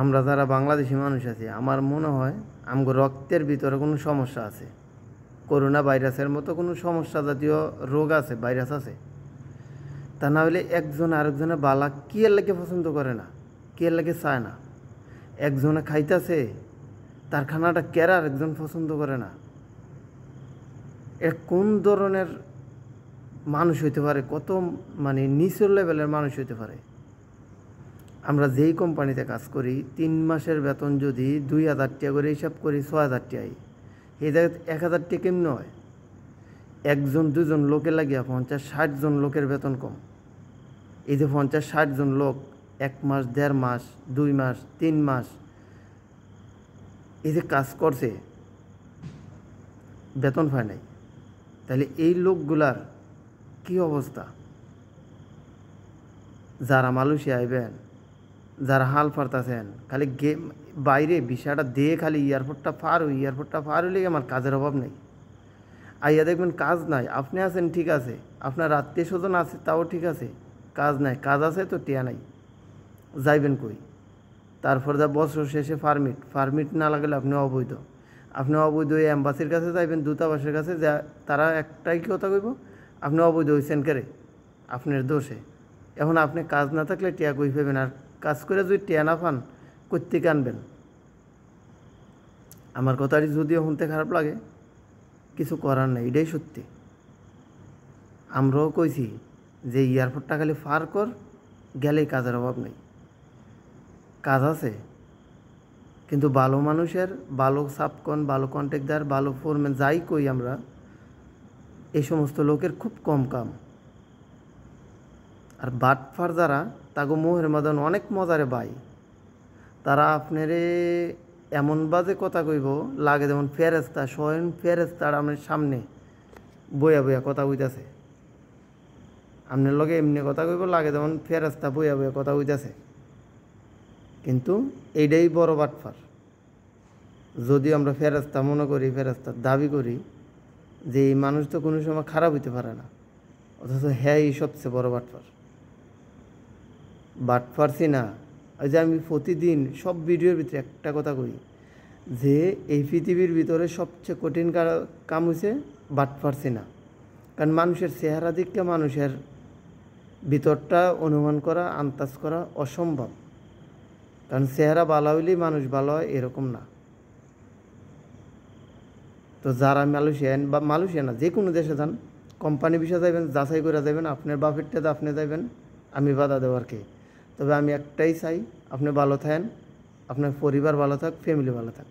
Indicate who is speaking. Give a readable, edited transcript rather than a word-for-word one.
Speaker 1: আমরা যারা বাংলাদেশি মানুষ আছি আমার মনে হয় আমগো রক্তের ভিতরে কোনো সমস্যা আছে। করোনা ভাইরাসের মতো কোনো সমস্যা জাতীয় রোগ আছে, ভাইরাস আছে। তা না হলে একজন আরেকজনের বালা কি এর লাগে পছন্দ করে না, কি এর লাগে চায় না। একজনে খাইতেছে, তার খানাটা কেরা আরেকজন পছন্দ করে না। এ কোন ধরনের মানুষ হইতে পারে, কত মানে নিচের লেভেলের মানুষ হইতে পারে। আমরা যেই কোম্পানিতে কাজ করি 3 মাসের বেতন যদি 2000 টাকা করে হিসাব করি 6000 টাকাই, এই জায়গায় 1000 টাকা কেমন হয়? একজন দুজন লোকে লাগিয়া 50-60 জন লোকের বেতন কম। এই যে 50-60 জন লোক 1 মাস, 1.5 মাস, 2 মাস, 3 মাস এই যে কাজ করছে, বেতন পায় নাই, তাহলে এই লোকগুলার কি অবস্থা? যারা মালয়েশিয়া আইবেন, যারা হাল পারতেছেন, খালি বাইরে বিষয়টা দিয়ে খালি এয়ারপোর্টটা পার হইলে আমার কাজের অভাব নেই। আইয়া দেখবেন কাজ নাই, আপনি আছেন ঠিক আছে, আপনার আত্মীয় স্বজন আছে তাও ঠিক আছে, কাজ নাই, কাজ আছে তো টিয়া নাই, যাইবেন কই? তারপর যা বছর শেষে ফার্মিট না লাগালে আপনি অবৈধ ওই অ্যাম্বাসির কাছে যাইবেন, দূতাবাসের কাছে, যা তারা একটাই কথা কইব, আপনি অবৈধ হইছেন কেরে, আপনার দোষে। এখন আপনি কাজ না থাকলে টিয়া কই পাবেন? আর কাজ করে যদি টিয়া না পান কোত্থেকে আনবেন? আমার কথাটি যদিও শুনতে খারাপ লাগে, কিছু করার নেই, এটাই সত্যি। আমরাও কইছি যে এয়ারপোর্টটা খালি ফার কর, গেলেই কাজের অভাব নেই। কাজ আছে, কিন্তু ভালো মানুষের, ভালো সাবকন, ভালো কন্ট্রাক্টর, ভালো ফোরম্যান যাই কই আমরা, এই সমস্ত লোকের খুব কম কাম। আর বাটফার যারা, তাগো মোহের মদন অনেক মজারে বাই, তারা আপনারে এমন বাজে কথা কইব লাগে যেমন ফেরেস্তা, স্বয়ং ফেরেস্তার আমার সামনে বইয়া বইয়া কথা কইতাছে। আপনার লগে এমনি কথা কইব লাগে যেমন ফেরেস্তা বইয়া বইয়া কথা কইতাছে। কিন্তু এইটাই বড় বাটফার। যদি আমরা ফেরেস্তা মনে করি, ফেরেস্তার দাবি করি, যে এই মানুষ তো কোনো সময় খারাপ হইতে পারে না, অথচ হ্যাঁ এই সবচেয়ে বড় বাটফারছি না। ওই যে আমি প্রতিদিন সব ভিডিওর ভিতরে একটা কথা কই, যে এই পৃথিবীর ভিতরে সবচেয়ে কঠিন কাম হয়েছে বাটফারছি না। কারণ মানুষের চেহারা দিকটা, মানুষের ভিতরটা অনুমান করা, আন্দাজ করা অসম্ভব। কারণ চেহারা ভালো হইলেই মানুষ ভালো হয় এরকম না। তো যারা মালয়েশিয়া না, যে কোনো দেশে যান, কোম্পানি বিষয়ে যাবেন, যাচাই করে যাবেন, আপনার বাপেরটাতে আপনি যাবেন, আমি বাধা দেওয়ার কে। তবে আমি একটাই চাই, আপনি ভালো থাকেন, আপনার পরিবার ভালো থাক, ফ্যামিলি ভালো থাক।